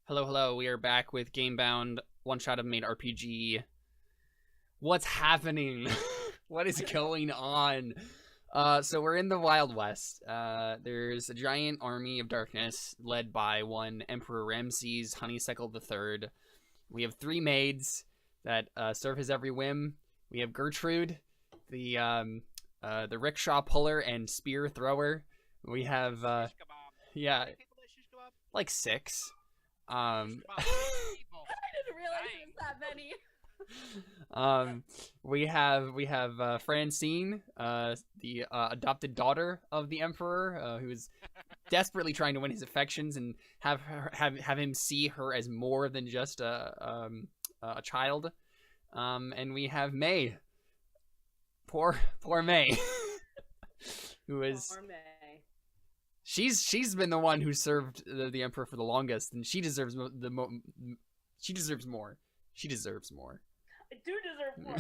Hello, hello. We are back with Gamebound, one shot of Maid RPG. What's happening? What is going on? So we're in the Wild West. There's a giant army of darkness led by one Emperor Ramses Honeysuckle III. We have three maids that serve his every whim. We have Gertrude, the rickshaw puller and spear thrower. We have Shish kebab. How yeah, many people at shish kebab? like six. Shish Um, kebab. People. I didn't realize Dang. it was that many. we have Francine, the adopted daughter of the emperor, who is desperately trying to win his affections and have him see her as more than just a child. And we have May, poor May, who is Poor May. she's been the one who served the emperor for the longest, and she deserves she deserves more. She deserves more. I do deserve more.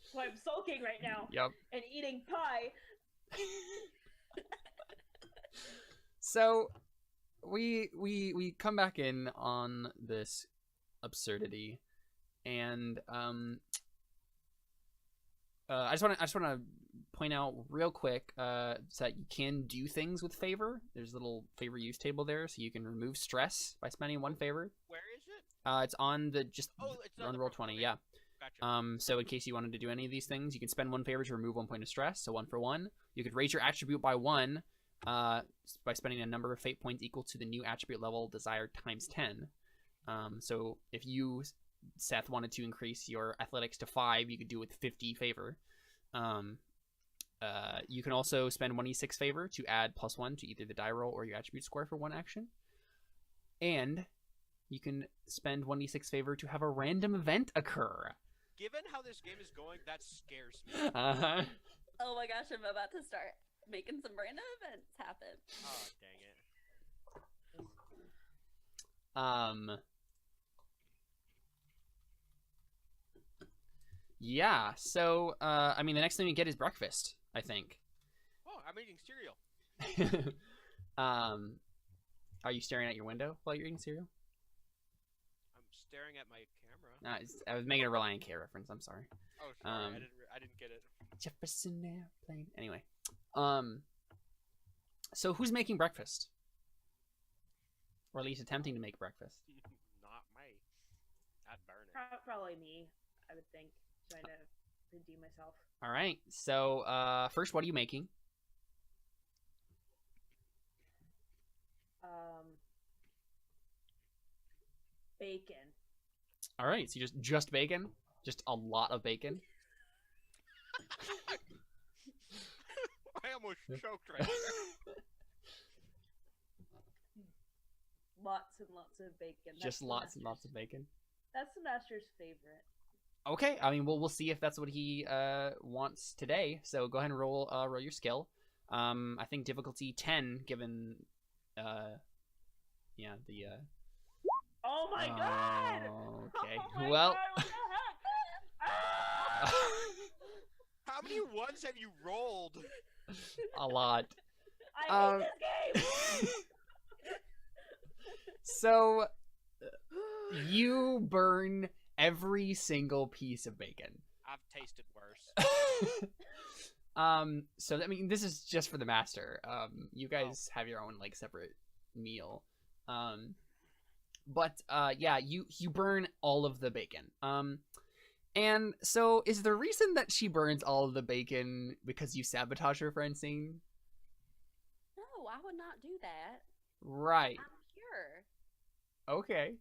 So I'm sulking right now Yep. and eating pie. So we come back in on this absurdity, and I just want to point out real quick so that you can do things with favor. There's a little favor use table there, so you can remove stress by spending one favor. Where is it? It's on the It's on the roll front. 20, Okay. yeah. Gotcha. So in case you wanted to do any of these things, you can spend one favor to remove 1 point of stress, so 1 for 1. You could raise your attribute by 1 by spending a number of fate points equal to the new attribute level desired times 10. So if you, Seth, wanted to increase your athletics to 5, you could do it with 50 favor. You can also spend 1d6 favor to add +1 to either the die roll or your attribute score for one action. And you can spend 1d6 favor to have a random event occur. Given how this game is going, that scares me. Uh-huh. Oh my gosh, I'm about to start making some random events happen. Oh, dang it. Yeah, so I mean the next thing we get is breakfast, I think. Oh, I'm eating cereal. Are you staring at your window while you're eating cereal? I'm staring at my camera. I was making a Reliant K reference, I'm sorry. Oh, sorry. Um, I didn't get it. Jefferson Airplane. Anyway. So who's making breakfast? Or at least attempting to make breakfast? Not me. I'd burn it. Probably me, I would think. Trying to redeem myself. Alright, so first what are you making? Bacon. Alright, so just bacon? Just a lot of bacon? I almost choked right there. Lots and lots of bacon. Just lots and lots of bacon? That's the master's favorite. Okay, I mean, we'll see if that's what he wants today. So go ahead and roll your skill. I think difficulty 10, given yeah, the Oh my god! Okay. Oh my Well, god, what the heck? Ah! How many ones have you rolled? a lot. I hate this game! So you burn every single piece of bacon. I've tasted worse. So I mean, this is just for the master. You guys have your own like separate meal. But yeah, you burn all of the bacon. And so is the reason that she burns all of the bacon because you sabotage her, Francine? No, I would not do that. Right. I'm pure. Okay.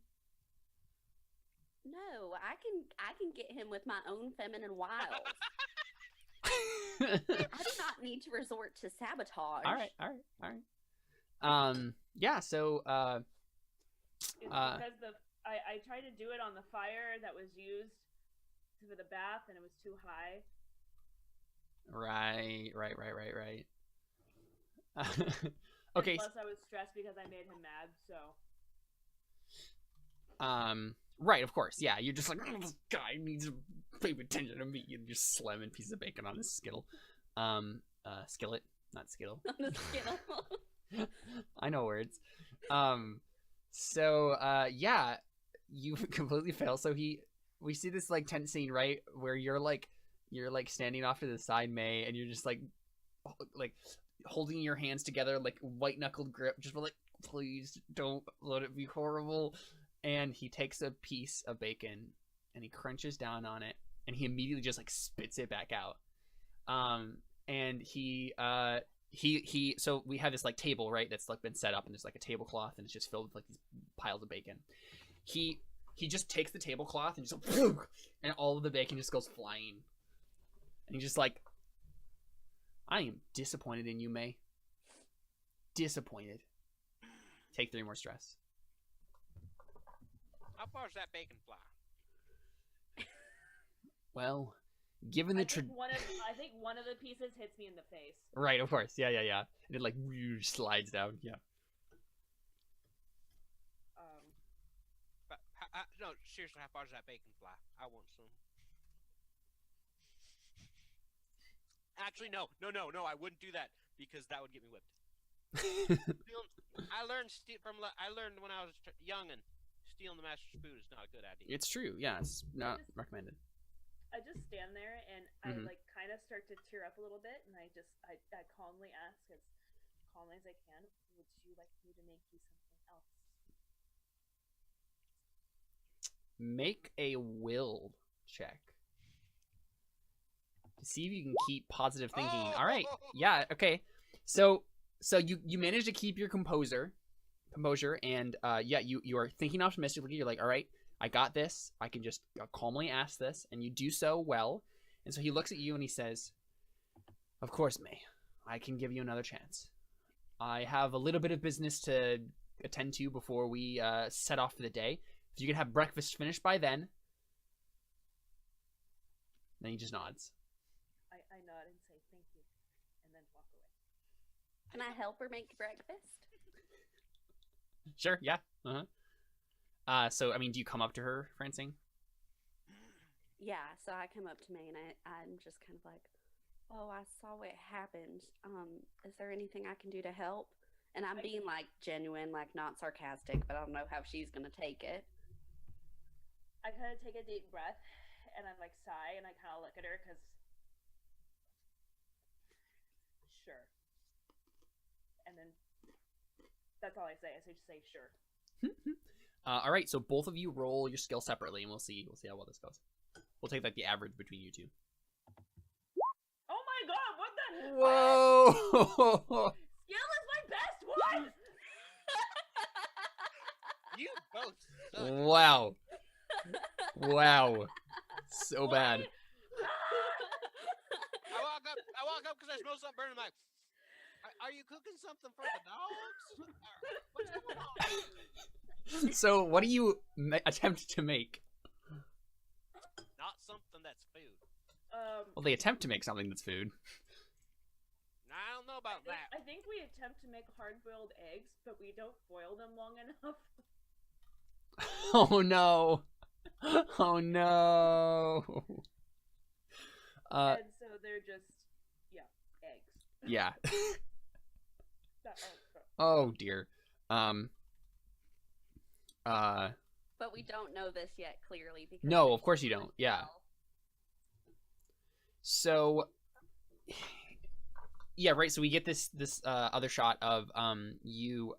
No, I can get him with my own feminine wiles. I do not need to resort to sabotage. All right. Yeah. So It's because I tried to do it on the fire that was used for the bath and it was too high. Right. Okay. Plus I was stressed because I made him mad, so Right, of course. Yeah, you're just like, oh, this guy needs to pay attention to me. You're just slamming pieces of bacon on his skittle. Skillet, not skittle. On the skittle. I know words. So, yeah, you completely fail. So we see this like tense scene, right, where you're like standing off to the side, May, and you're just like holding your hands together, like white knuckled grip, just like, please don't let it be horrible. And he takes a piece of bacon and he crunches down on it, and he immediately just like spits it back out. And so we have this like table, right, that's like been set up, and there's like a tablecloth, and it's just filled with like these piles of bacon. He just takes the tablecloth and just and all of the bacon just goes flying. And he's just like, I am disappointed in you, May. Disappointed. Take 3 more stress. How far is that bacon fly? Well, given the I think one of the pieces hits me in the face. right, of course, yeah. And it like slides down, yeah. But, no, seriously, how far does that bacon fly? I want some. Actually, no, I wouldn't do that because that would get me whipped. I learned when I was young, and stealing the master's food is not a good idea. It's true, yeah. It's not recommended. I just stand there and I like kind of start to tear up a little bit, and I calmly ask, as calmly as I can, would you like me to make you something else? Make a will check to see if you can keep positive thinking. Oh! All right, yeah, okay. So you manage to keep your composure, and yeah, you are thinking optimistically. You're like, all right, I got this. I can just calmly ask this, and you do so well. And so he looks at you and he says, of course, May, I can give you another chance. I have a little bit of business to attend to before we set off for the day. If you can have breakfast finished by then he just nods. I nod and say thank you, and then walk away. Can I help her make breakfast? Sure, yeah. So, I mean, do you come up to her, Francine? Yeah, so I come up to May and I'm just kind of like, oh, I saw what happened. Is there anything I can do to help? And I'm being like genuine, like not sarcastic, but I don't know how she's gonna take it. I kind of take a deep breath and I like sigh and I kind of look at her because sure. And then that's all I say. I just say sure. All right, so both of you roll your skill separately, and we'll see how well this goes. We'll take like the average between you two. Oh my god! What the? Whoa! Skill is my best one. You both suck. Wow. So bad. I walk up because I smell something burning. I'm like, are you cooking something for the dogs? What's going on? So, what do you attempt to make? Not something that's food. Well, they attempt to make something that's food. I don't know about that. I think we attempt to make hard-boiled eggs, but we don't boil them long enough. Oh no! Oh no! And so they're just, eggs. Yeah. That- Oh dear. But we don't know this yet clearly because No, of course you don't. Yeah. So, yeah, right. So we get this other shot of you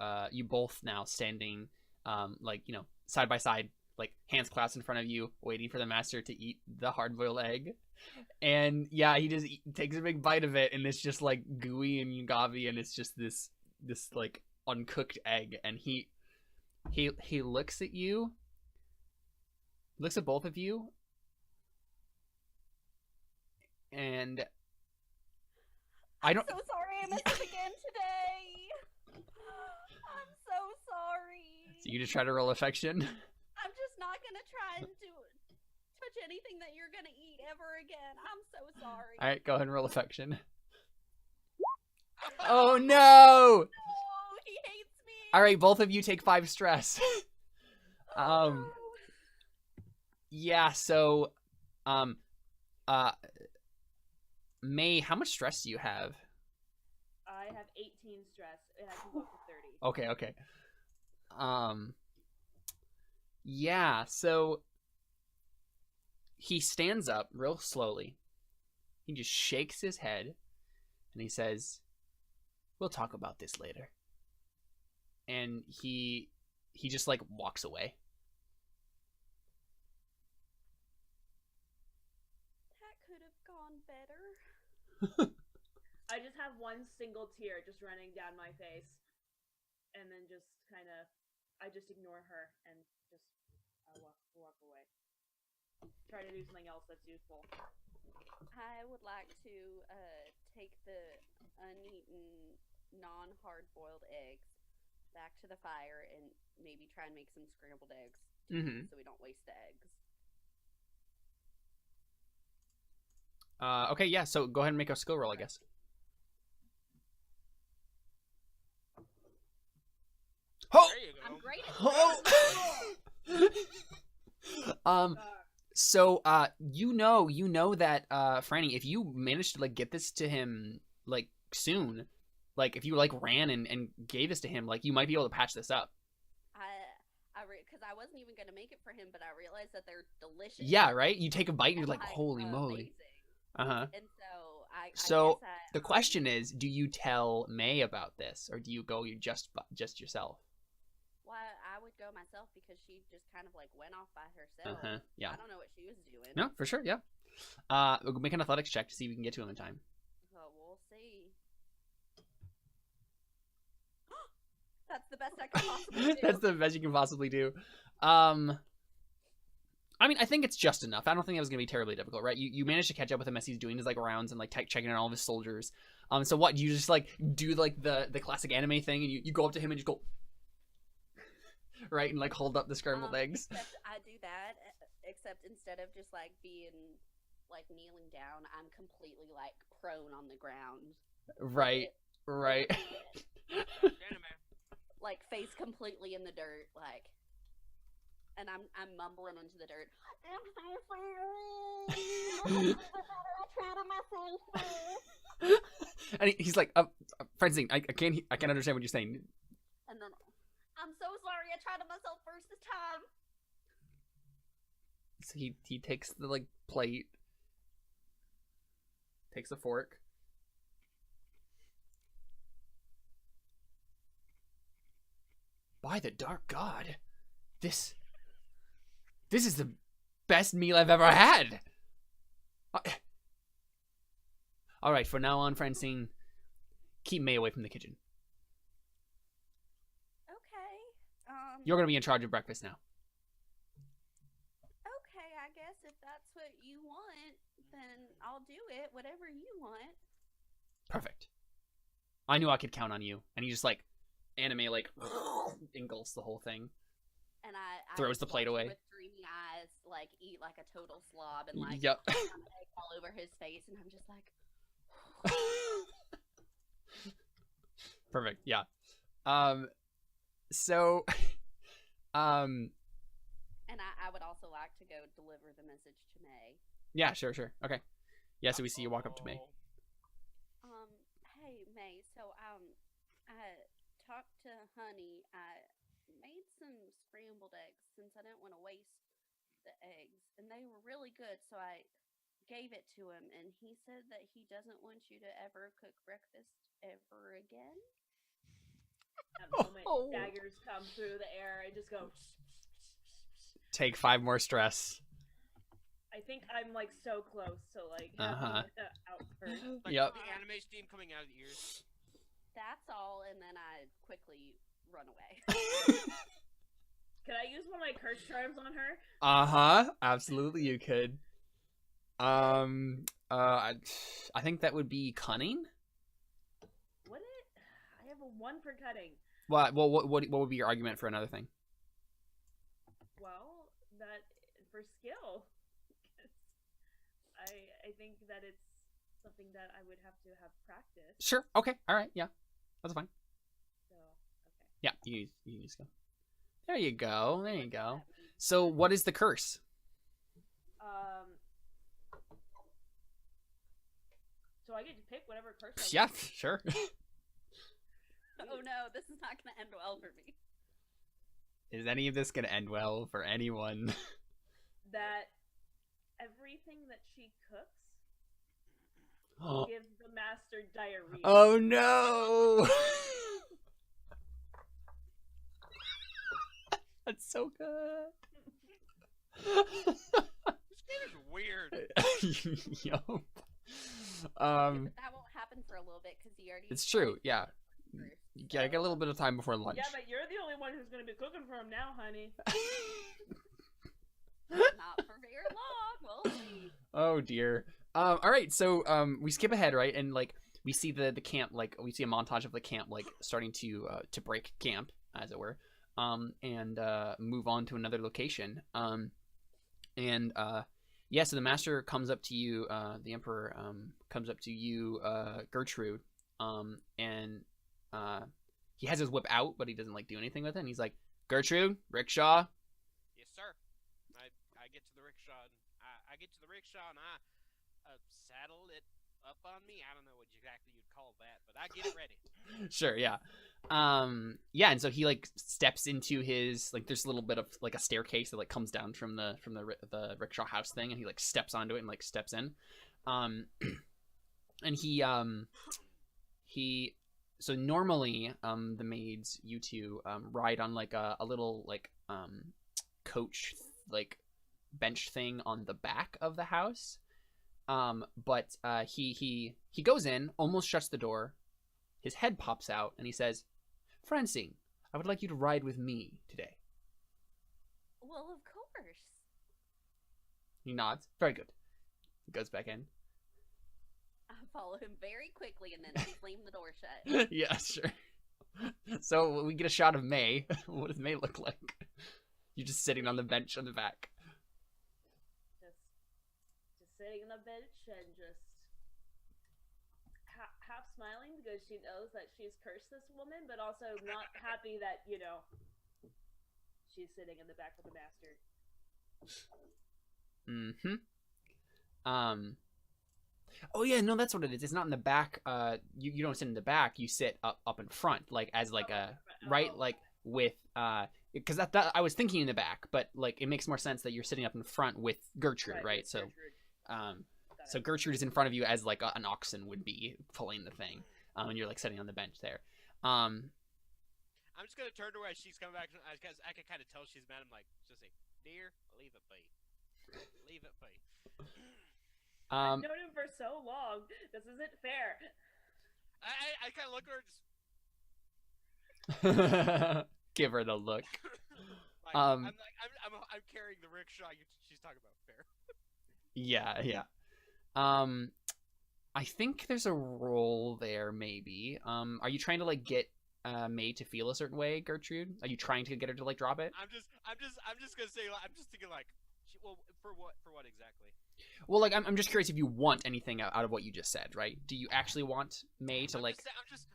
both now standing like, you know, side by side, like hands clasped in front of you, waiting for the master to eat the hard-boiled egg. And yeah, he just takes a big bite of it, and it's just like gooey and gobby, and it's just this like uncooked egg. And he looks at you, looks at both of you, and I don't. I'm so sorry I messed up again today. I'm so sorry. So you just try to roll affection. I'm just not gonna try and touch anything that you're gonna eat ever again. I'm so sorry. All right, go ahead and roll affection. Oh no! No, he hates me. All right, both of you take 5 stress. No. Yeah. So, May, how much stress do you have? I have 18 stress, and I can go up to 30. Okay. Yeah, so he stands up real slowly. He just shakes his head and he says, "We'll talk about this later." And he just like walks away. That could have gone better. I just have one single tear just running down my face, and then just kind of, I just ignore her and just walk away. Try to do something else that's useful. I would like to take the uneaten, non-hard-boiled eggs back to the fire and maybe try and make some scrambled eggs so we don't waste the eggs. Okay, yeah, so go ahead and make a skill roll, I guess. Oh! There you go. I'm great at So you know that Franny, if you manage to like get this to him like soon, like if you like ran and gave this to him, like you might be able to patch this up. Because I wasn't even gonna make it for him, but I realized that they're delicious. Yeah, right. You take a bite and you're like, holy moly. And So the question is, do you tell May about this, or do you go just yourself? Well, I would go myself because she just kind of like went off by herself. Yeah. I don't know what she was doing. No, for sure. Yeah. We'll make an athletics check to see if we can get to him in time. Well, we'll see. That's the best I could possibly do. That's the best you can possibly do. I mean, I think it's just enough. I don't think that was going to be terribly difficult, right? You managed to catch up with him as he's doing his like rounds and like checking on all of his soldiers. So what, you just like do like the classic anime thing and you go up to him and just go right and like hold up the scrambled eggs. Except I do that, except instead of just like being like kneeling down, I'm completely like prone on the ground. Right. Like face completely in the dirt, like, and I'm mumbling into the dirt. I'm so sorry. And he's like, Francine, I can't understand what you're saying. And then, I'm so sorry. I tried it myself first this time. So he takes the like plate, takes a fork. By the dark god, this is the best meal I've ever had. All right, from now on, Francine, keep May away from the kitchen. Okay. You're gonna be in charge of breakfast now. Okay, I guess if that's what you want, then I'll do it. Whatever you want. Perfect. I knew I could count on you. And he just like anime like engulfs the whole thing. And I throws the plate away with dreamy eyes, like eat like a total slob and like Yep. egg all over his face, and I'm just like. Perfect. Yeah. So. And I would also like to go deliver the message to May. Yeah. Sure. Okay. Yeah. So we see you walk up to May. Hey May. So I talked to Honey. I made some scrambled eggs since I didn't want to waste the eggs, and they were really good. So I gave it to him, and he said that he doesn't want you to ever cook breakfast ever again. At the moment, daggers come through the air and just go. Take 5 more stress. I think I'm like so close to like outburst. Like Yep. the anime steam coming out of the ears. That's all, and then I quickly run away. Can I use one of my curse charms on her? Absolutely, you could. I think that would be cunning. Would it? I have a 1 for cutting. What would be your argument for another thing? Well, that for skill. I think that it's something that I would have to have practice. Sure. Okay. All right. Yeah, that's fine. So okay. Yeah, you just go. There you go. There you go. So, what is the curse? So I get to pick whatever curse I Yeah, sure. Oh no, this is not going to end well for me. Is any of this gonna end well for anyone? That everything that she cooks Oh gives the master diarrhea. no! That's so good. This game is weird. Yup. But that won't happen for a little bit because you already. It's true. Yeah. First, Yeah, I got a little bit of time before lunch. Yeah, but you're the only one who's gonna be cooking for him now, honey. Not for very long. We'll see. Oh dear. All right. So we skip ahead, right, and like we see the camp, like we see a montage of the camp, like starting to break camp, as it were, and move on to another location. Yeah. So the master comes up to you. The emperor comes up to you, Gertrude, and he has his whip out, but he doesn't like do anything with it. And he's like, Gertrude, rickshaw. Yes, sir. I get to the rickshaw. I get to the rickshaw and I saddle it up on me. I don't know what exactly you'd call that, but I get it ready. Sure, yeah. Yeah, and so he like steps into his, like, there's a little bit of like a staircase that like comes down from the rickshaw house thing, and he like steps onto it and like steps in. And he so normally the maids, you two, ride on like a little like coach like bench thing on the back of the house. But he goes in, almost shuts the door. His head pops out, and he says, Franny, I would like you to ride with me today. Well, of course. He nods. Very good. He goes back in. I follow him very quickly and then slam the door shut. Yeah, sure. So we get a shot of May. What does May look like? You're just sitting on the bench on the back. Just sitting on the bench and just half smiling because she knows that she's cursed this woman, but also not happy that, you know, she's sitting in the back with the master. Oh yeah, no, that's what it is. It's not in the back. You don't sit in the back. You sit up in front, like as like right, like with because that I was thinking in the back, but like it makes more sense that you're sitting up in front with Gertrude, right? So, Gertrude. So Gertrude is in front of you as like an oxen would be pulling the thing, and you're like sitting on the bench there. I'm just gonna turn to her as she's coming back because I can kind of tell she's mad. I'm like, just say, "Dear, leave it be. Leave it be." I've known him for so long. This isn't fair. I kind of look at her. Give her the look. Like, I'm carrying the rickshaw. She's talking about fair. Yeah. I think there's a role there, maybe. Are you trying to like get May to feel a certain way, Gertrude? Are you trying to get her to like drop it? I'm just gonna say. I'm just thinking like, well, for what exactly? Well, like I'm just curious if you want anything out of what you just said, right? Do you actually want May to like?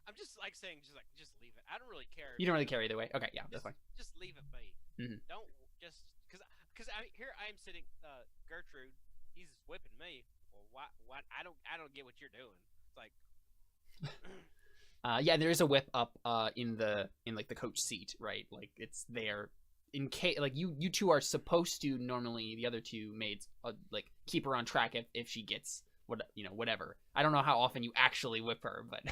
I'm just like saying, just leave it. I don't really care. You don't really care either way. Okay, yeah, that's fine. Just leave it be. Mm-hmm. Don't just because I am sitting. Gertrude, he's whipping me. Well, what? I don't get what you're doing. It's like. Yeah, there is a whip up in like the coach seat, right? Like it's there in case like you two are supposed to normally, the other two maids like keep her on track if she gets whatever. I don't know how often you actually whip her, but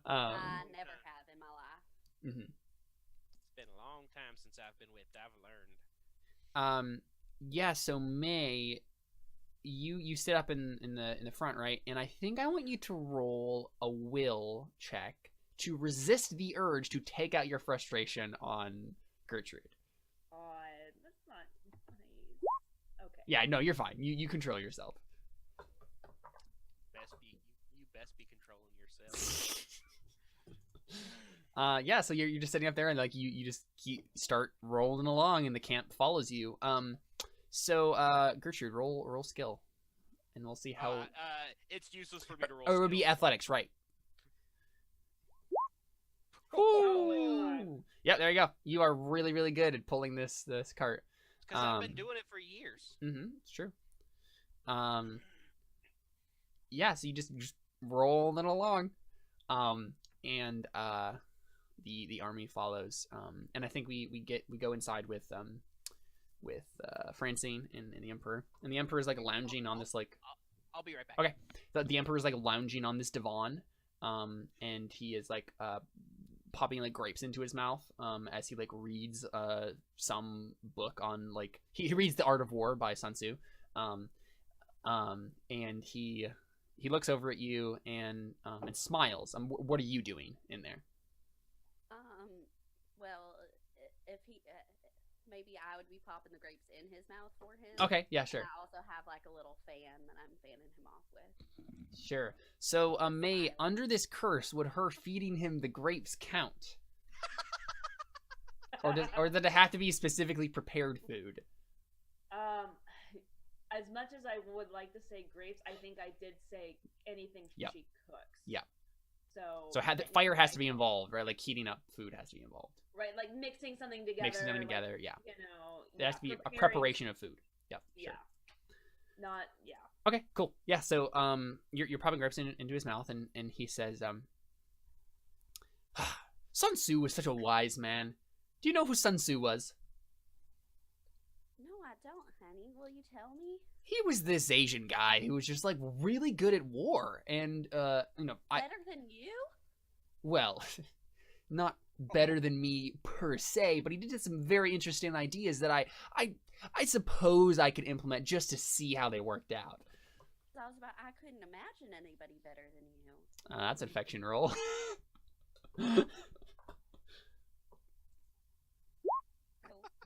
I never have in my life. Mm-hmm. It's been a long time since I've been whipped. I've learned. Yeah. So May, you sit up in the front, right? And I think I want you to roll a will check to resist the urge to take out your frustration on Gertrude. That's not nice. Okay. Yeah, no, you're fine. You control yourself. You best be controlling yourself. Yeah, so you're just sitting up there and like you just start rolling along and the camp follows you. So Gertrude, roll skill, and we'll see how. It's useless for me to roll. Or it would be athletics, right? Ooh. Yep, there you go. You are really, really good at pulling this cart. Because I've been doing it for years. Mm-hmm. It's true. Yeah, so you just rolling along. And the army follows. And I think we go inside with Francine and the Emperor. And the Emperor is like lounging on this like. I'll be right back. Okay. The Emperor is like lounging on this divan. And he is like popping like grapes into his mouth as he like reads some book on like he reads The Art of War by Sun Tzu. And he looks over at you and smiles. What are you doing in there? Well, if he maybe I would be popping the grapes in his mouth for him. Okay, yeah, sure. And I also have like a little fan that I'm fanning him off with. Sure. So, May, under this curse, would her feeding him the grapes count? Or does it have to be specifically prepared food? As much as I would like to say grapes, I think I did say anything she cooks. Yeah. So fire has to be involved, right? Like heating up food has to be involved. Right, like mixing something together. Yeah. You know, There has to be a preparation of food. Yeah. Sure. Yeah. Okay, cool. Yeah, so you're popping grapes into his mouth, and he says, Sun Tzu was such a wise man. Do you know who Sun Tzu was? No, I don't, honey. Will you tell me? He was this Asian guy who was just like really good at war, and Better than you? Well, not better than me per se, but he did have some very interesting ideas that I suppose I could implement just to see how they worked out. I couldn't imagine anybody better than you. That's an affection roll.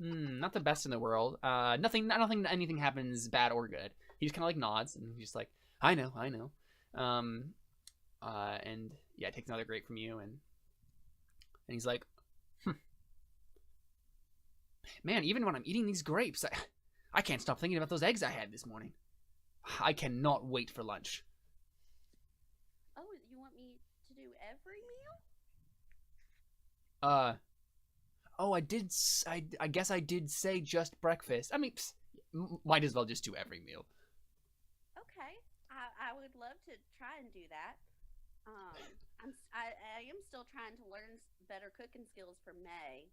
Not the best in the world. I don't think anything happens bad or good. He just kind of like nods and he's just like, I know. And yeah, takes another grape from you and he's like, man, even when I'm eating these grapes, I can't stop thinking about those eggs I had this morning. I cannot wait for lunch. Oh, you want me to do every meal? I guess I did say just breakfast. I mean, might as well just do every meal. Okay, I would love to try and do that. I am still trying to learn better cooking skills for May,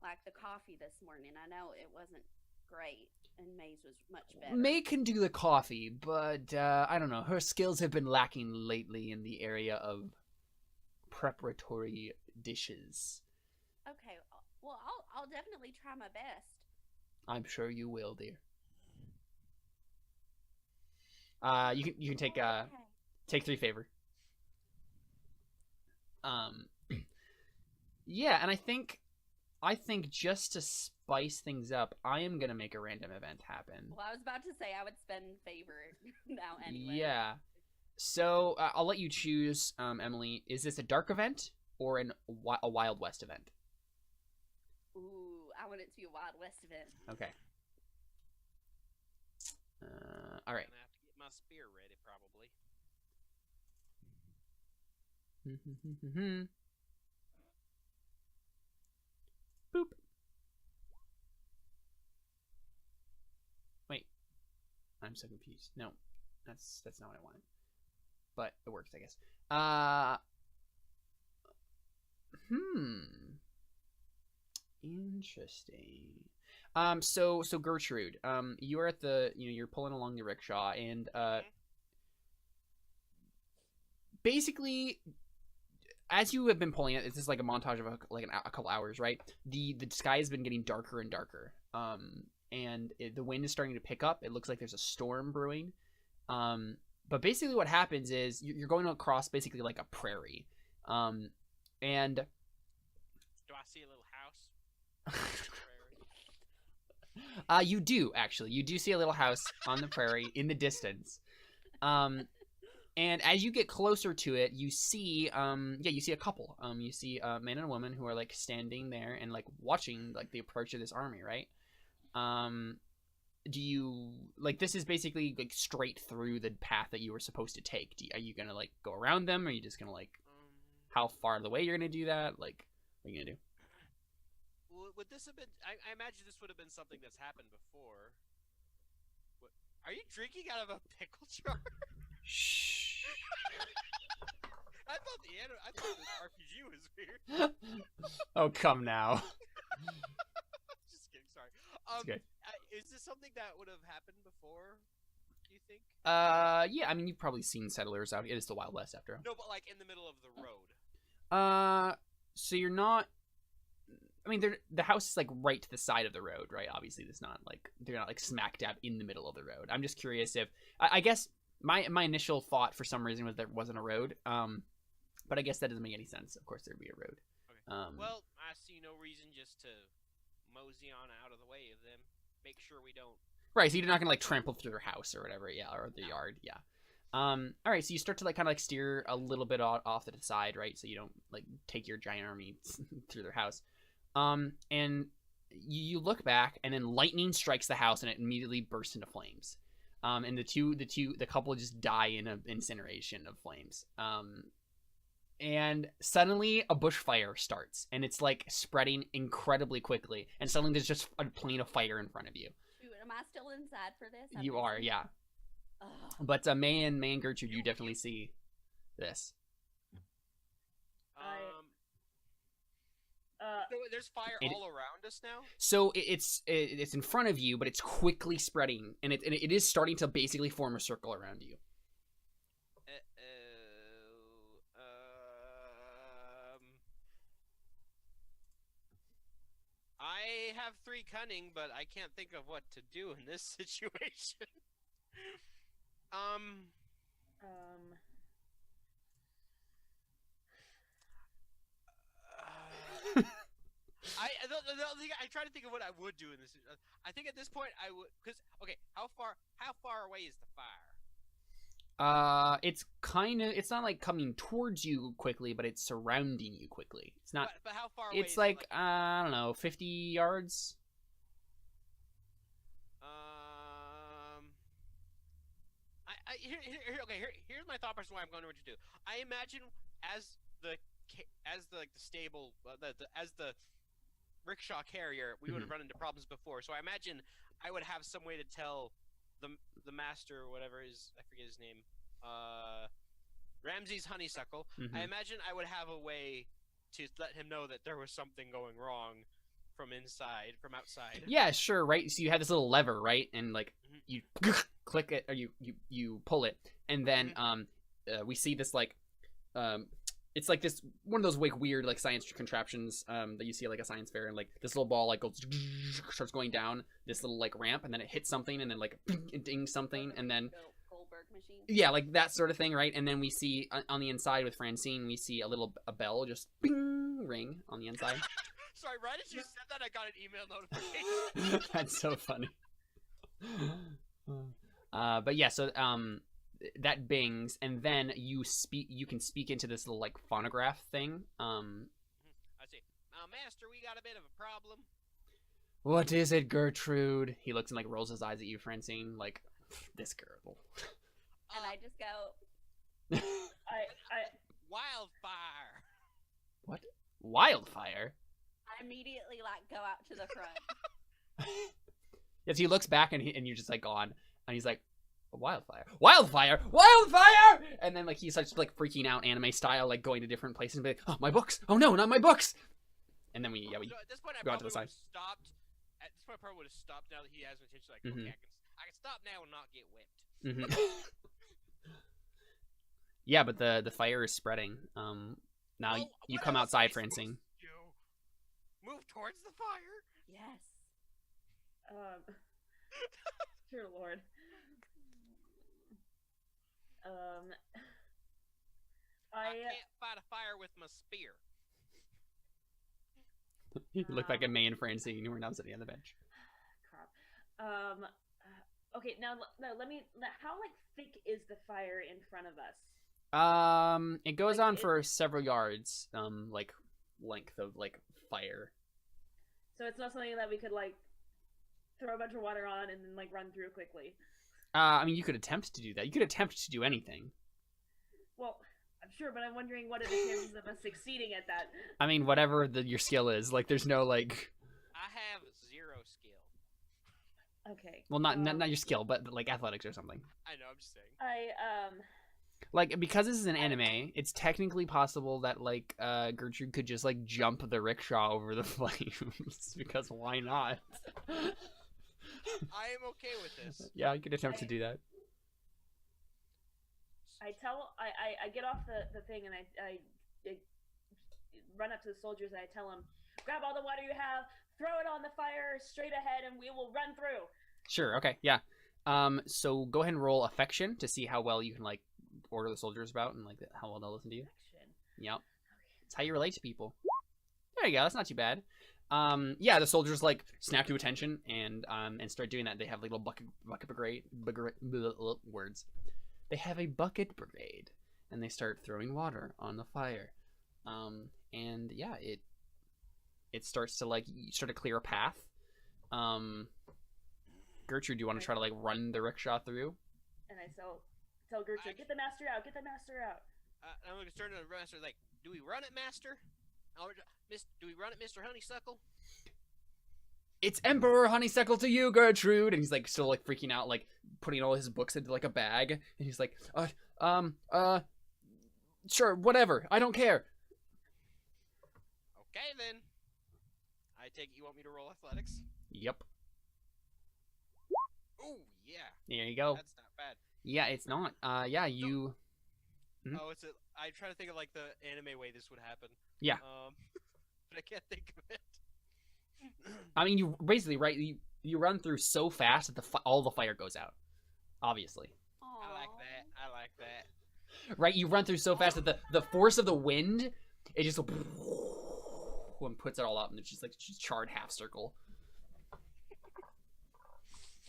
like the coffee this morning. I know it wasn't great, and May's was much better. May can do the coffee, but I don't know. Her skills have been lacking lately in the area of preparatory dishes. Okay, well, I'll definitely try my best. I'm sure you will, dear. You can take Okay. take 3 favor. Yeah, and I think just to spice things up, I am gonna make a random event happen. Well, I was about to say I would spend favor now anyway. Yeah. So I'll let you choose, Emily. Is this a dark event or a Wild West event? Ooh, I want it to be a Wild West event. Okay. All right. I'm gonna have to get my spear ready, probably. Boop. Wait. I'm so confused. No. That's not what I wanted. But it works, I guess. Interesting. So Gertrude, you're at you're pulling along the rickshaw, and basically, as you have been pulling it, it's just like a montage of a couple hours, right? The sky has been getting darker and darker, and the wind is starting to pick up. It looks like there's a storm brewing. But basically, what happens is you're going across basically like a prairie, and Do I see a little house? you do actually. You do see a little house on the prairie in the distance. And as you get closer to it, you see, you see a couple. You see a man and a woman who are like standing there and like watching like the approach of this army, right? Do you like this is basically like straight through the path that you were supposed to take? Are you gonna like go around them? Or are you just gonna like how far the way you're gonna do that? Like, what are you gonna do? Well, would this have been? I imagine this would have been something that's happened before. What? Are you drinking out of a pickle jar? Shh. I thought the RPG was weird. Oh, come now. Just kidding. Sorry. It's good. Is this something that would have happened before? Do you think? Yeah. I mean, you've probably seen settlers out. It is the Wild West, after all. No, but like in the middle of the road. So you're not. I mean, the house is like right to the side of the road, right? Obviously, it's not like they're not like smack dab in the middle of the road. I'm just curious if I guess my initial thought for some reason was there wasn't a road. But I guess that doesn't make any sense. Of course, there'd be a road. Okay. Well, I see no reason just to mosey on out of the way of them. Make sure we don't. Right, so you're not gonna like trample through their house or whatever, yeah, or their yard, yeah. All right, so you start to like kind of like steer a little bit off to the side, right? So you don't like take your giant army through their house. And you look back, and then lightning strikes the house, and it immediately bursts into flames. And the couple just die in an incineration of flames. And suddenly a bushfire starts, and it's like spreading incredibly quickly. And suddenly there's just a plane of fire in front of you. Shoot, am I still inside for this? You are, yeah. Ugh. But May and Gertrude, you definitely see this. So there's fire all around us now. So it's in front of you, but it's quickly spreading, and it is starting to basically form a circle around you. I have 3 cunning, but I can't think of what to do in this situation. I try to think of what I would do in this. I think at this point I would, because okay, how far away is the fire? It's not like coming towards you quickly, but it's surrounding you quickly. It's not. But how far away? It's like I don't know, 50 yards. Here's my thought process why I'm going to what to do. I imagine as the stable as the rickshaw carrier, we would have run into problems before. So I imagine I would have some way to tell the master or whatever I forget his name, Ramsey's honeysuckle. I imagine I would have a way to let him know that there was something going wrong from outside. Yeah, sure, right? So you have this little lever, right? And like you click it, or you pull it, and then we see this like it's like this one of those like weird like science contraptions that you see at like a science fair, and like this little ball like goes starts going down this little like ramp, and then it hits something, and then like it dings something, and then Goldberg machine. Yeah, like that sort of thing, right? And then we see on the inside with Francine, we see a bell just bing ring on the inside. Sorry, right as you said that, I got an email notification. That's so funny. But yeah, so that bings, and then you can speak into this little like phonograph thing. I see. Master, we got a bit of a problem. What is it, Gertrude? He looks and like rolls his eyes at you, Francine, like this girl. And I just go. Wildfire. What? Wildfire? I immediately like go out to the front. Yes, he looks back and you're just like gone, and he's like, wildfire, wildfire, wildfire, and then like he starts like freaking out anime style, like going to different places and be like, oh, my books, oh no, not my books. And then we so at this point I go out probably to the side. Stopped. At this point I probably would have stopped now that he has my attention. Like, okay, I can stop now and not get whipped. Yeah, but the fire is spreading. Now you come outside, Francine. Move towards the fire. Yes. Dear Lord. I can't fight a fire with my spear. You look like a May and Francine who are now sitting on the bench. Crap. Okay, now let me. How like thick is the fire in front of us? It goes on for several yards, like length of like fire. So it's not something that we could like throw a bunch of water on and then like run through quickly. I mean, you could attempt to do that. You could attempt to do anything. Well, I'm sure, but I'm wondering what are the chances of us succeeding at that? I mean, whatever your skill is, like, there's no like. I have 0 skill. Okay. Well, not your skill, but like athletics or something. I know. I'm just saying. Like, because this is an anime, it's technically possible that, like, Gertrude could just, like, jump the rickshaw over the flames. Because why not? I am okay with this. Yeah, I could attempt to do that. I get off the thing and I run up to the soldiers and I tell them, grab all the water you have, throw it on the fire straight ahead, and we will run through. Sure, okay, yeah. So go ahead and roll affection to see how well you can, like, order the soldiers about and, like, how well they'll listen to you. Affection. Yep. Okay. It's how you relate to people. There you go, that's not too bad. Yeah, the soldiers, like, snap to attention and start doing that. They have, like, little bucket brigade, words. They have a bucket brigade, and they start throwing water on the fire. And yeah, it starts to, like, you start to clear a path. Gertrude, do you want to try to, like, run the rickshaw through? And I tell Gertrude, get the master out, get the master out. I'm going to turn to the master, like, do we run it, master? Or, do we run it, Mr. Honeysuckle? It's Emperor Honeysuckle to you, Gertrude! And he's, like, still, like, freaking out, like, putting all his books into, like, a bag. And he's like, sure, whatever, I don't care. Okay, then. I take it you want me to roll athletics? Yep. Ooh, yeah. There you go. That's not bad. Yeah, it's not. Yeah, you... Mhm. Oh, I try to think of, like, the anime way this would happen. Yeah. But I can't think of it. I mean, you basically, right, you run through so fast that all the fire goes out. Obviously. I like that. Right, you run through so fast that the force of the wind, it just and puts it all up, and it's just like a charred half circle.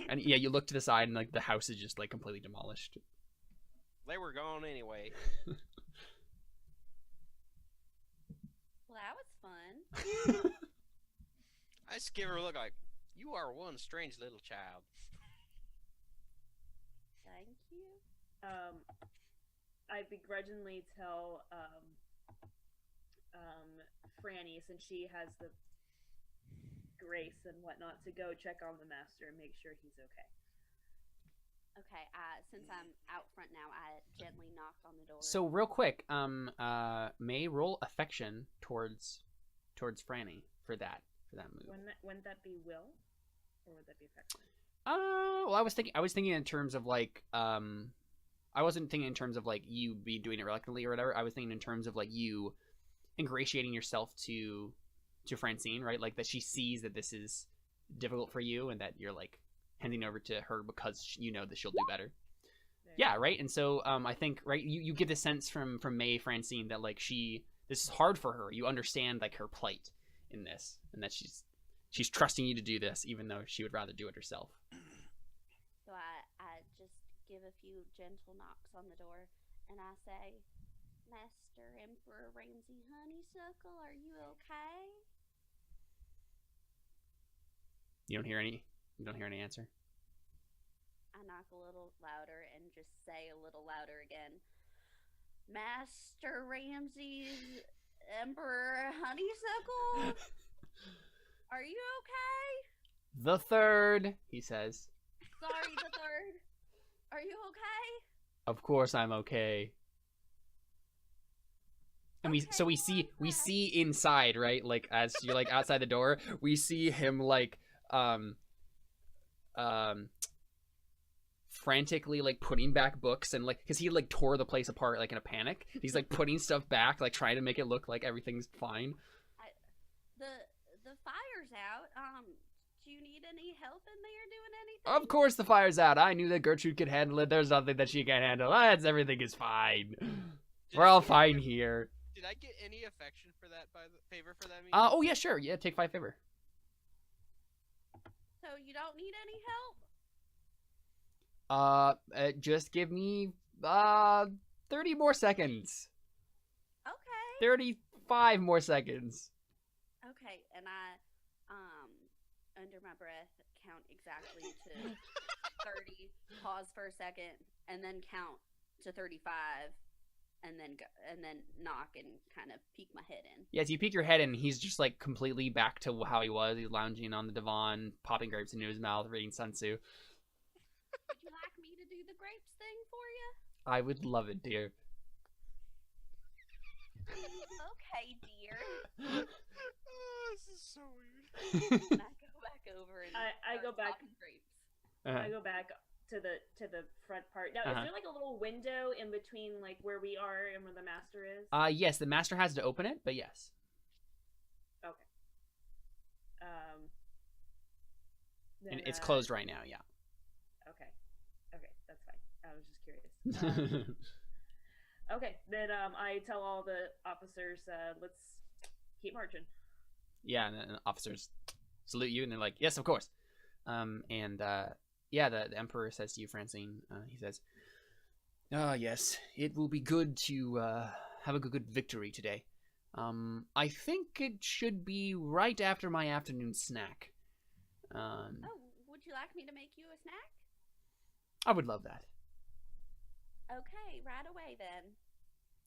And yeah, you look to the side, and like the house is just like completely demolished. They were gone anyway. Well, that was fun. I just give her a look like, you are one strange little child. Thank you. I begrudgingly tell Franny, since she has the grace and whatnot, to go check on the master and make sure he's okay. Okay, since I'm out front now, I gently knock on the door. So real quick, May roll affection towards Franny for that move. Wouldn't that be will, or would that be affection? Well, I was thinking in terms of like, I wasn't thinking in terms of like you be doing it reluctantly or whatever. I was thinking in terms of like you ingratiating yourself to Francine, right? Like that she sees that this is difficult for you and that you're like handing over to her because you know that she'll do better. Yeah, right. And so I think, right, you get the sense from May Francine that like this is hard for her. You understand like her plight in this, and that she's trusting you to do this even though she would rather do it herself. So I just give a few gentle knocks on the door, and I say, Master Emperor Ramsey Honeysuckle, are you okay? You don't hear any answer. I knock a little louder and just say a little louder again, Master Ramsey's Emperor Honeysuckle, are you okay? The third, he says. Sorry, the third. Are you okay? Of course I'm okay. And we see inside, right? Like as you're like outside the door, we see him like frantically like putting back books and like because he like tore the place apart like in a panic. He's like putting stuff back, like trying to make it look like everything's fine. The fire's out. Do you need any help in there doing anything? Of course the fire's out. I knew that Gertrude could handle it. There's nothing that she can't handle. Everything is fine. We're all fine here. Did I get any affection for that favor for that meeting? Oh yeah, sure. Yeah, take 5 favor. So you don't need any help? Just give me 30 more seconds. Okay. 35 more seconds. Okay, and I under my breath count exactly to 30, pause for a second, and then count to 35, and then knock and kind of peek my head in. Yeah, so you peek your head in, he's just like completely back to how he was. He's lounging on the divan, popping grapes into his mouth, reading Sun Tzu. Would you like me to do the grapes thing for you? I would love it, dear. Okay, dear. Oh, this is so weird. And I go back over and I go start back. talking grapes. I go back to the front part. Now, is there like a little window in between like where we are and where the master is? Yes, the master has to open it, but yes. Okay. And Then, it's closed right now, yeah. Okay. Okay, that's fine. I was just curious. Okay, then I tell all the officers, let's keep marching. Yeah, and the officers salute you, and they're like, yes, of course. Yeah, the Emperor says to you, Francine, he says, yes, it will be good to have a good victory today. I think it should be right after my afternoon snack. Oh, would you like me to make you a snack? I would love that. Okay, right away then.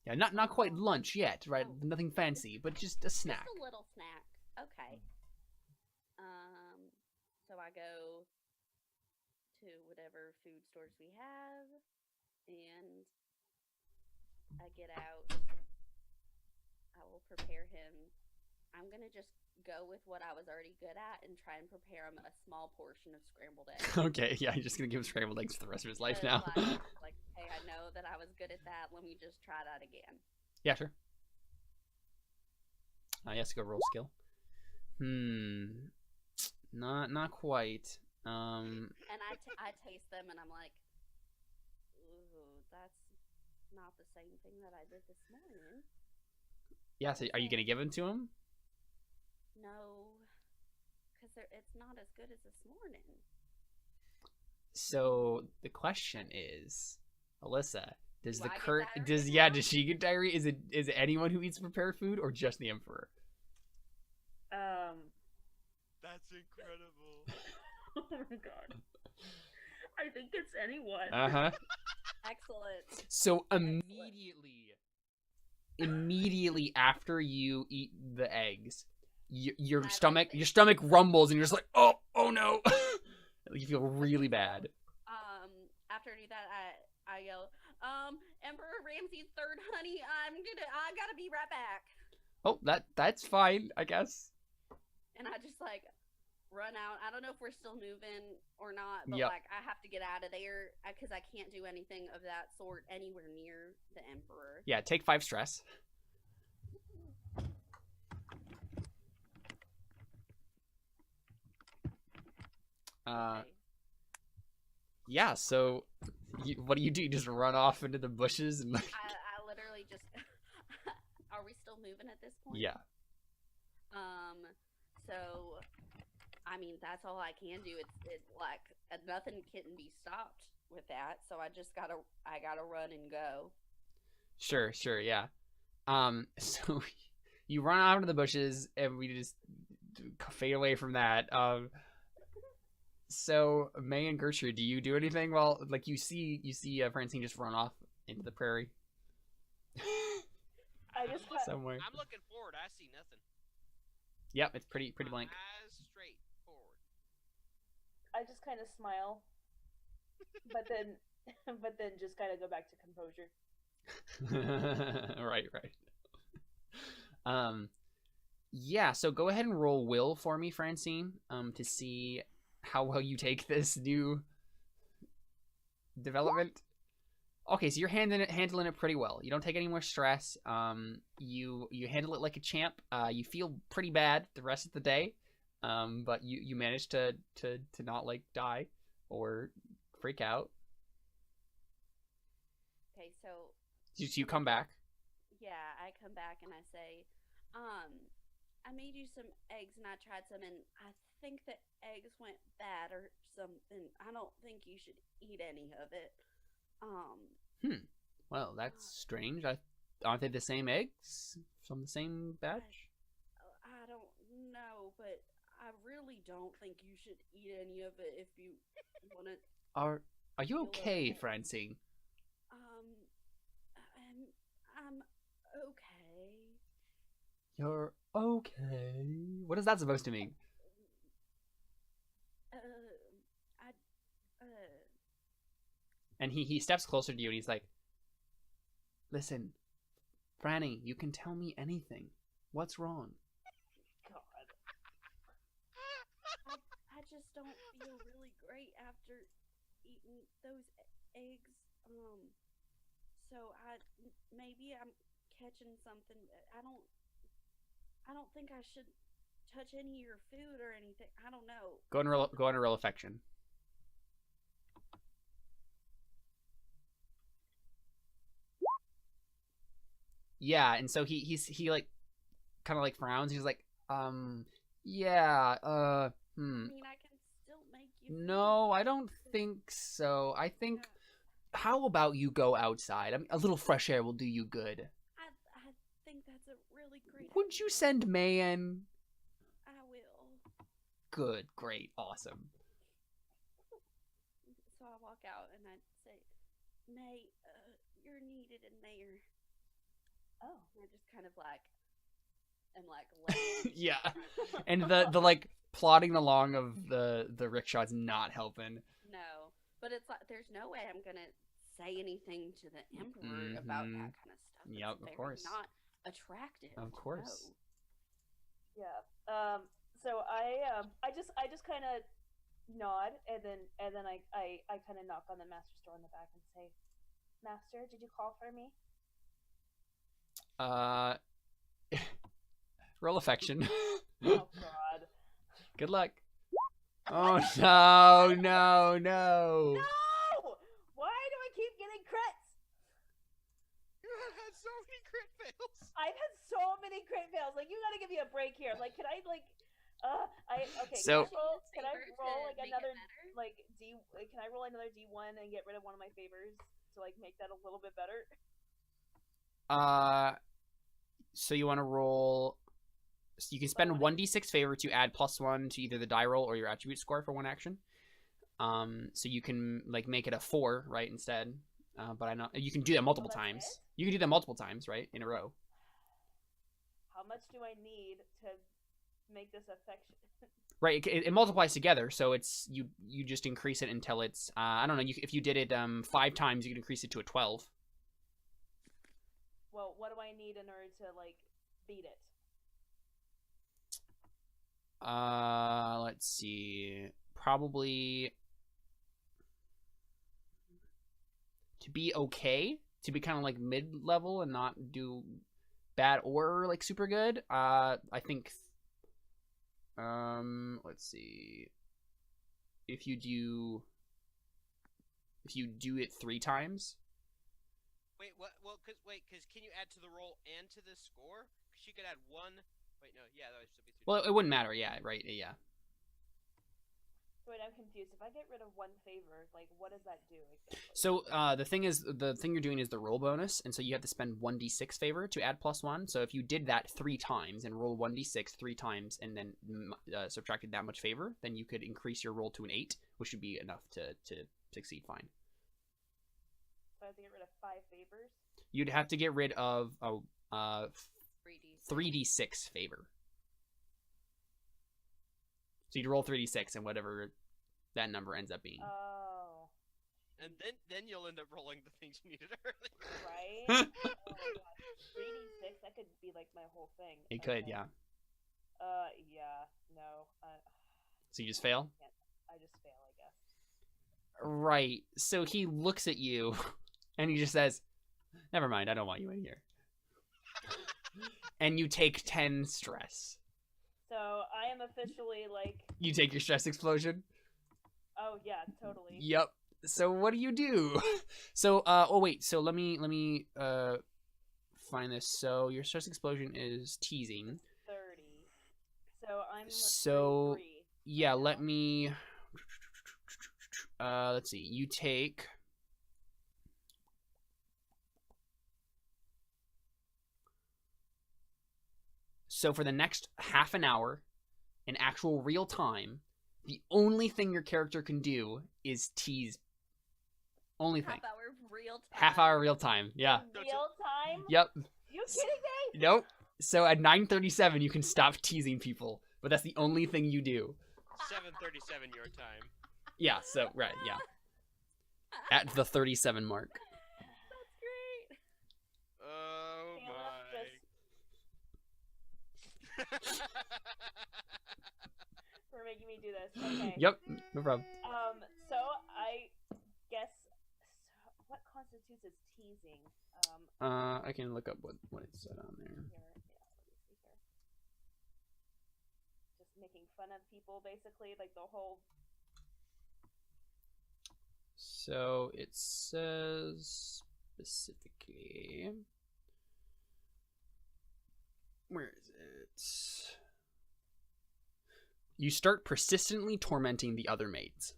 Yeah, not quite lunch yet, right? Oh. Nothing fancy, but just a snack. Just a little snack. Okay. So I go to whatever food stores we have, and I get out. I will prepare him. I'm gonna just go with what I was already good at and try and prepare him a small portion of scrambled eggs. Okay, yeah, you're just gonna give him scrambled eggs for the rest of his life now. Like, hey, I know that I was good at that. Let me just try that again. Yeah, sure. Yes, go roll skill. Not quite. And I taste them and I'm like, ooh, that's not the same thing that I did this morning. Yeah, so are you gonna give them to him? No, because it's not as good as this morning. So the question is, Alyssa, does Do the I get Kurt diarrhea does she get diarrhea? Is it anyone who eats prepared food or just the Emperor? That's incredible. Oh my god. I think it's anyone. Excellent. So immediately after you eat the eggs, your stomach rumbles and you're just like, oh no. You feel really bad. After I do that, I yell, Emperor Ramsey's third honey, I gotta be right back. Oh, that's fine, I guess. And I just like run out. I don't know if we're still moving or not, but Yep. like I have to get out of there because I can't do anything of that sort anywhere near the Emperor. Yeah, take 5 stress. Okay. Yeah, so what do? You just run off into the bushes and like... I literally just. Are we still moving at this point? Yeah. So, I mean, that's all I can do. It's like nothing can be stopped with that. So I gotta run and go. Sure, yeah. So you run out of the bushes and we just fade away from that. So May and Gertrude, do you do anything while like you see Francine just run off into the prairie? I just Somewhere. I'm looking forward. I see nothing. Yep, it's pretty blank. Eyes straight forward. I just kind of smile, but then just kind of go back to composure. Right. Yeah, so go ahead and roll will for me, Francine, to see how well you take this new development. Okay, so you're handling it pretty well. You don't take any more stress. You handle it like a champ. You feel pretty bad the rest of the day, but you manage to not like die or freak out. Okay, so. You come back. Yeah, I come back and I say, I made you some eggs and I tried some and I think the eggs went bad or something. I don't think you should eat any of it. Well, that's strange. Aren't they the same eggs from the same batch? I don't know, but I really don't think you should eat any of it if you want to. Are you okay, Francine? I'm okay. You're okay. What is that supposed to mean? And he steps closer to you and he's like, Listen, Franny, you can tell me anything. What's wrong? God. I just don't feel really great after eating those eggs. So maybe I'm catching something. I don't think I should touch any of your food or anything. I don't know. Go on a roll affection. Yeah, and so he like kind of like frowns. He's like, yeah, I mean, I can still make you. no, I don't think so. I think, how about you go outside? I mean, a little fresh air will do you good. I think that's a really great. Wouldn't you send May in? I will. Good, great, awesome. So I walk out and I say, May, you're needed in there. Oh. And I just kind of like, am like, laying. Yeah, and the like plodding along of the rickshaw is not helping. No, but it's like there's no way I'm gonna say anything to the emperor about that kind of stuff. Yep, It's of very course. Not attractive. Of course. No. Yeah. So I just kind of nod, and then I kind of knock on the master's door in the back and say, Master, did you call for me? Roll affection. Oh God. Good luck. Oh no, no, no. No! Why do I keep getting crits? You have had so many crit fails. I've had so many crit fails. Like, you gotta give me a break here. Like, can I like, okay. So- can I roll like Make it another better? like Can I roll another D1 and get rid of one of my favors to like make that a little bit better? So you want to roll. So you can spend 1d6 favor to add +1 to either the die roll or your attribute score for one action. So you can like make it a 4, right, instead. But I know you can do that multiple that's times. it? You can do that multiple times, right, in a row. How much do I need to make this affection? Right, it multiplies together, so it's you just increase it until it's I don't know. If you did it 5 times, you can increase it to a 12. Well, what do I need in order to like beat it? Let's see. Probably to be okay, to be kind of like mid-level and not do bad or like super good. I think let's see. If you do it 3 times. Wait, what? Well, cause can you add to the roll and to the score? Cause you could add 1. Wait, no, yeah, that would still be 3. Well, it wouldn't matter. Yeah, right. Yeah. Wait, I'm confused. If I get rid of one favor, like, what does that do exactly? So the thing you're doing is the roll bonus, and so you have to spend 1d6 favor to add +1. So if you did that 3 times and roll 1d6 3 times, and then subtracted that much favor, then you could increase your roll to an 8, which would be enough to succeed fine. So I have to get rid of 5 favors? You'd have to get rid of 3D. 3d6 favor. So you'd roll 3d6 and whatever that number ends up being. Oh. And then you'll end up rolling the things you needed earlier. Right? Oh my god. 3d6, that could be like my whole thing. It could, Okay. yeah. Yeah, no. So you just fail? I just fail, I guess. Right. So he looks at you and he just says, never mind, I don't want you in here. And you take 10 stress. So I am officially like, You take your stress explosion? oh yeah, totally. Yep. So what do you do? So oh wait, so let me find this. So your stress explosion is teasing. 30. So I'm So 33. yeah, let me let's see. You take So for the next half an hour in actual real time, the only thing your character can do is tease. Only thing. Half hour real time. Half hour real time. Yeah. Real time? Yep. You kidding me? Nope. So at 9:37 you can stop teasing people, but that's the only thing you do. 7:37 your time. Yeah, so right, yeah. At the 37 mark. That's great. this. Okay. Yep, no problem. So I guess what constitutes as teasing? I can look up what it said on there. Here, yeah, let me see here. Just making fun of people, basically, like the whole. So it says specifically. Where is it? You start persistently tormenting the other maids.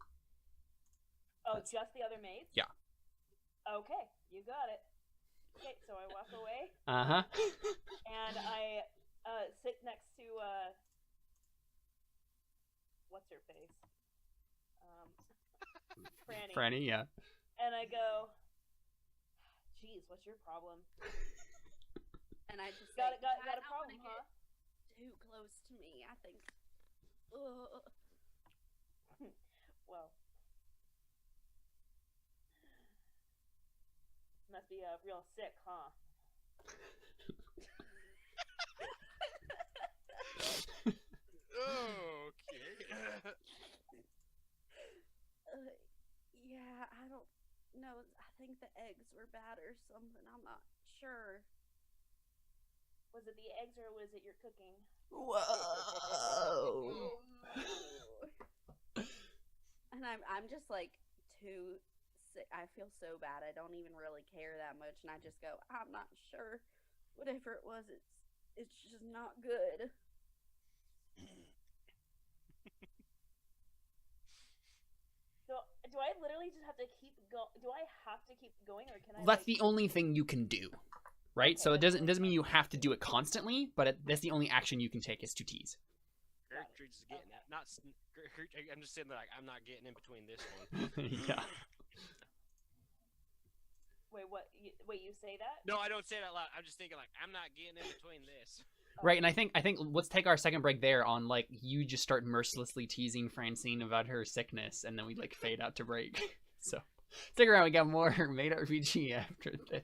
Oh, just the other maids? Yeah. Okay, you got it. Okay, so I walk away. Uh-huh. And I sit next to what's her face? Franny. Franny, yeah. And I go, geez, what's your problem? And I just Got say, a "I don't problem, wanna huh? get too close to me. I think. Ugh. Well, must be real sick, huh? Okay. Yeah, I don't know. I think the eggs were bad or something. I'm not sure. Was it the eggs or was it your cooking? Whoa. And I'm just like too sick. I feel so bad. I don't even really care that much, and I just go, I'm not sure. Whatever it was, it's just not good. So do I literally just have to keep Do I have to keep going, or can I? That's the only thing you can do, right? Okay, So it that's doesn't mean you have to do it constantly, but that's the only action you can take is to tease. Gertrude's getting it. Not. I'm just saying that like, I'm not getting in between this one. Yeah. Wait, what? Wait, you say that? No, I don't say that loud. I'm just thinking like I'm not getting in between this. Right, and I think let's take our second break there on like you just start mercilessly teasing Francine about her sickness, and then we like fade out to break. So stick around, we got more Maid RPG after this.